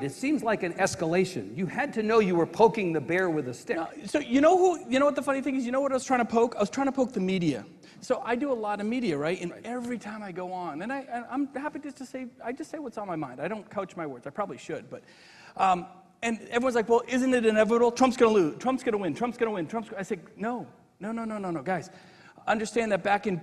It seems like an escalation. You had to know you were poking the bear with a stick. So you know what the funny thing is? You know what I was trying to poke? I was trying to poke the media. So I do a lot of media, right? And every time I go on, and I'm happy just to say, I just say what's on my mind. I don't couch my words. I probably should, but, and everyone's like, well, isn't it inevitable? Trump's going to lose. Trump's going to win. Trump's going to win. I say, no, guys. Understand that back in,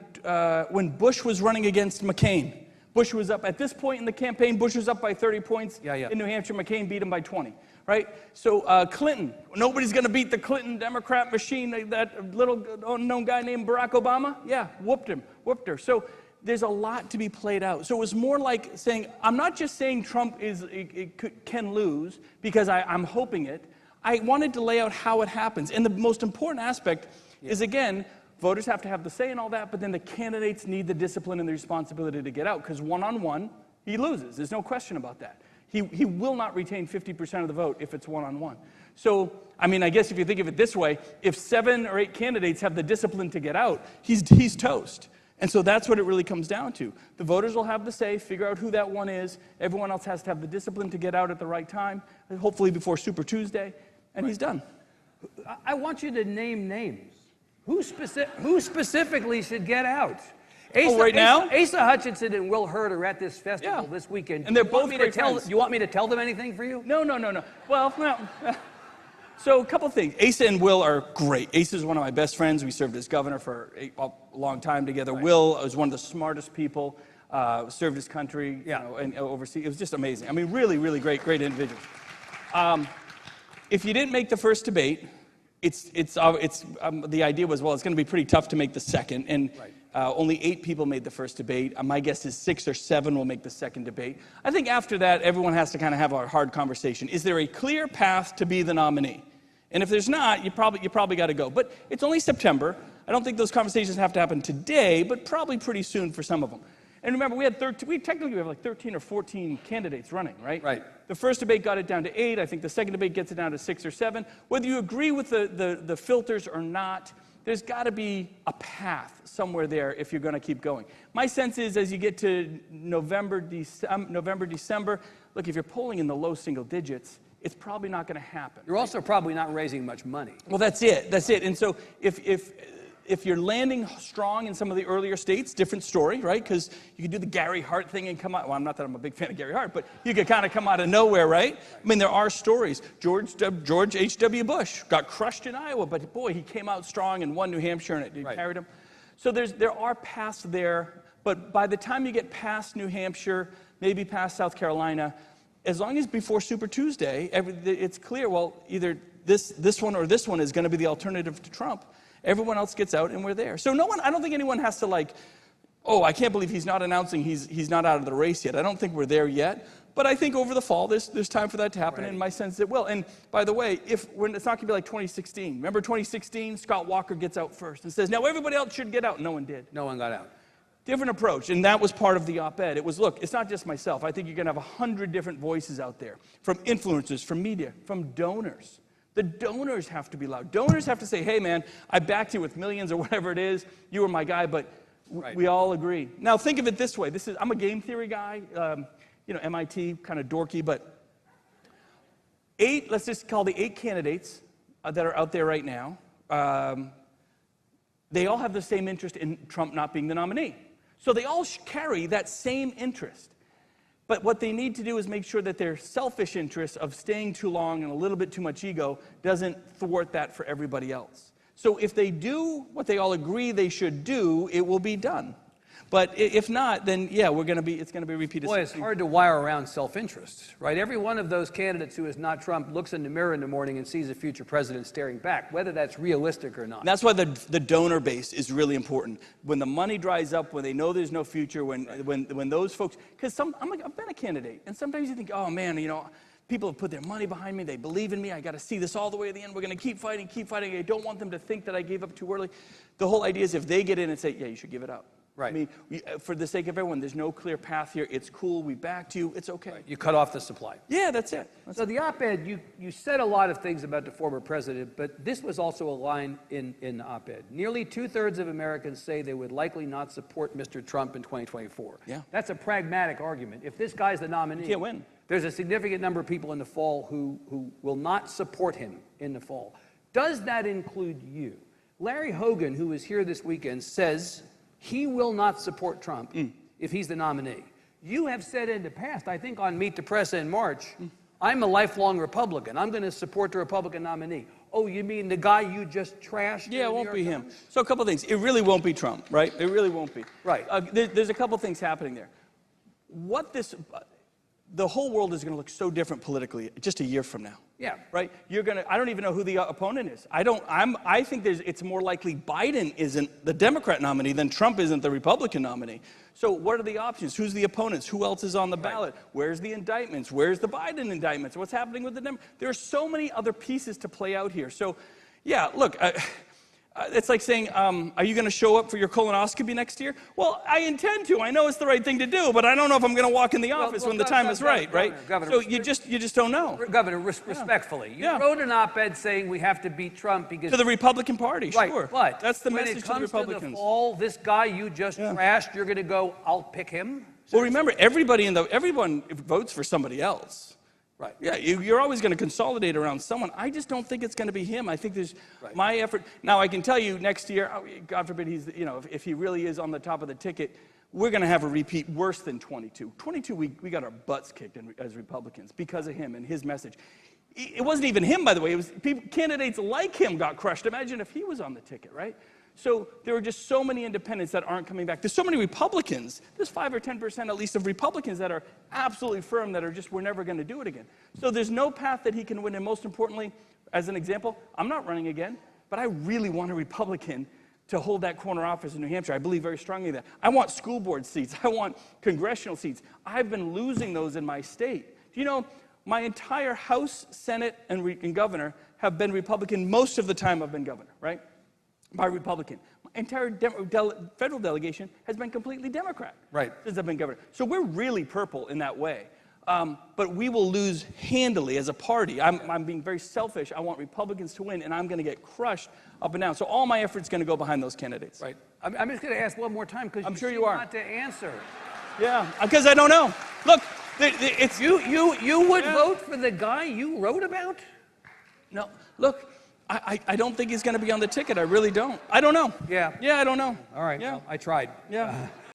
when Bush was running against McCain, Bush was up, at this point in the campaign, Bush was up by 30 points. In New Hampshire, McCain beat him by 20, right? So Clinton, nobody's going to beat the Clinton Democrat machine, that little unknown guy named Barack Obama. Yeah, whooped her. So there's a lot to be played out. So it was more like saying, I'm not just saying Trump can lose because I'm hoping it. I wanted to lay out how it happens. And the most important aspect is, again, voters have to have the say and all that, but then the candidates need the discipline and the responsibility to get out, because one-on-one, he loses. There's no question about that. He will not retain 50% of the vote if it's one-on-one. So, I mean, I guess if you think of it this way, if 7 or 8 candidates have the discipline to get out, he's toast. And so that's what it really comes down to. The voters will have the say, figure out who that one is. Everyone else has to have the discipline to get out at the right time, hopefully before Super Tuesday, and he's done. I want you to name names. Who specifically should get out? Now? Asa Hutchinson and Will Hurd are at this festival this weekend. And they're both great friends. You want me to tell them anything for you? No. Well, so a couple things. Asa and Will are great. Asa is one of my best friends. We served as governor for a long time together. Right. Will was one of the smartest people, served his country, and overseas. It was just amazing. I mean, really, really great individuals. If you didn't make the first debate, the idea was, well, it's going to be pretty tough to make the second, and only 8 people made the first debate. My guess is 6 or 7 will make the second debate. I think after that, everyone has to kind of have a hard conversation. Is there a clear path to be the nominee? And if there's not, you probably got to go. But it's only September. I don't think those conversations have to happen today, but probably pretty soon for some of them. And remember, we technically have like 13 or 14 candidates running, right? Right. The first debate got it down to 8. I think the second debate gets it down to 6 or 7. Whether you agree with the filters or not, there's got to be a path somewhere there if you're going to keep going. My sense is, as you get to November, December, look, if you're polling in the low single digits, it's probably not going to happen. You're also probably not raising much money. Well, that's it. And so if you're landing strong in some of the earlier states, different story, right? Because you could do the Gary Hart thing and come out. Well, not that I'm a big fan of Gary Hart, but you could kind of come out of nowhere, right? I mean, there are stories. George H.W. Bush got crushed in Iowa, but boy, he came out strong and won New Hampshire, and it carried him. So there are paths there, but by the time you get past New Hampshire, maybe past South Carolina, as long as before Super Tuesday, it's clear, well, either this one or this one is going to be the alternative to Trump. Everyone else gets out, and we're there. So I don't think anyone has to I can't believe he's not announcing he's not out of the race yet. I don't think we're there yet. But I think over the fall, there's time for that to happen, and in my sense it will. And by the way, it's not going to be like 2016. Remember 2016? Scott Walker gets out first and says, now everybody else should get out. No one did. No one got out. Different approach, and that was part of the op-ed. It was, look, it's not just myself. I think you're going to have 100 different voices out there, from influencers, from media, from donors. The donors have to be loud. Donors have to say, hey, man, I backed you with millions or whatever it is. You were my guy, but we all agree. Now, think of it this way. I'm a game theory guy, MIT, kind of dorky, but 8, let's just call the 8 candidates that are out there right now. They all have the same interest in Trump not being the nominee. So they all carry that same interest. But what they need to do is make sure that their selfish interest of staying too long and a little bit too much ego doesn't thwart that for everybody else. So if they do what they all agree they should do, it will be done. But if not, then it's going to be repeated. Boy, it's hard to wire around self-interest, right? Every one of those candidates who is not Trump looks in the mirror in the morning and sees a future president staring back, whether that's realistic or not. And that's why the donor base is really important. When the money dries up, when they know there's no future, when those folks, because I've been a candidate, and sometimes you think, oh man, people have put their money behind me, they believe in me, I got to see this all the way to the end, we're going to keep fighting. I don't want them to think that I gave up too early. The whole idea is if they get in and say, yeah, you should give it up. Right. I mean, for the sake of everyone, there's no clear path here. It's cool. We backed you. It's okay. Right. You cut off the supply. Yeah, that's it. So the op-ed, you said a lot of things about the former president, but this was also a line in the op-ed. Nearly 2/3 of Americans say they would likely not support Mr. Trump in 2024. Yeah. That's a pragmatic argument. If this guy's the nominee, you can't win. There's a significant number of people in the fall who will not support him in the fall. Does that include you? Larry Hogan, who was here this weekend, says he will not support Trump if he's the nominee. You have said in the past, I think on Meet the Press in March, I'm a lifelong Republican. I'm going to support the Republican nominee. Oh, you mean the guy you just trashed? Yeah, it won't be him. So a couple of things. It really won't be Trump, right? It really won't be. Right. There's a couple of things happening there. The whole world is going to look so different politically just a year from now. Yeah. Right? I don't even know who the opponent is. I think it's more likely Biden isn't the Democrat nominee than Trump isn't the Republican nominee. So what are the options? Who's the opponents? Who else is on the ballot? Right. Where's the indictments? Where's the Biden indictments? What's happening with the Democrats? There are so many other pieces to play out here. So, yeah, look, it's like saying, are you going to show up for your colonoscopy next year? Well, I intend to. I know it's the right thing to do, but I don't know if I'm going to walk in the office when the time is right, right? Governor, so you just don't know. Governor, respectfully, you wrote an op-ed saying we have to beat Trump because... To the Republican Party, right, sure. But that's the message to the Republicans. When it comes to the fall, this guy you just trashed, you're going to go, I'll pick him? Well, remember, everyone votes for somebody else. Right. Yeah, you're always going to consolidate around someone. I just don't think it's going to be him. I think there's my effort. Now, I can tell you next year, God forbid if he really is on the top of the ticket, we're going to have a repeat worse than 22. 22, we got our butts kicked as Republicans because of him and his message. It wasn't even him, by the way. It was candidates like him got crushed. Imagine if he was on the ticket, right? So there are just so many independents that aren't coming back. There's so many Republicans. There's 5 or 10% at least of Republicans that are absolutely firm that are just, we're never going to do it again. So there's no path that he can win. And most importantly, as an example, I'm not running again, but I really want a Republican to hold that corner office in New Hampshire. I believe very strongly in that. I want school board seats. I want congressional seats. I've been losing those in my state. Do you know, my entire House, Senate, and governor have been Republican most of the time I've been governor, right? By Republican. My entire federal delegation has been completely Democrat since I've been governor. So we're really purple in that way. But we will lose handily as a party. I'm being very selfish. I want Republicans to win, and I'm going to get crushed up and down. So all my effort's going to go behind those candidates. Right. I'm just going to ask one more time because I'm sure you are. Not to answer. Yeah, because I don't know. Look, it's you would vote for the guy you wrote about? No, look. I don't think he's going to be on the ticket. I really don't. I don't know. Yeah. Yeah, I don't know. All right. Yeah. Well, I tried. Yeah.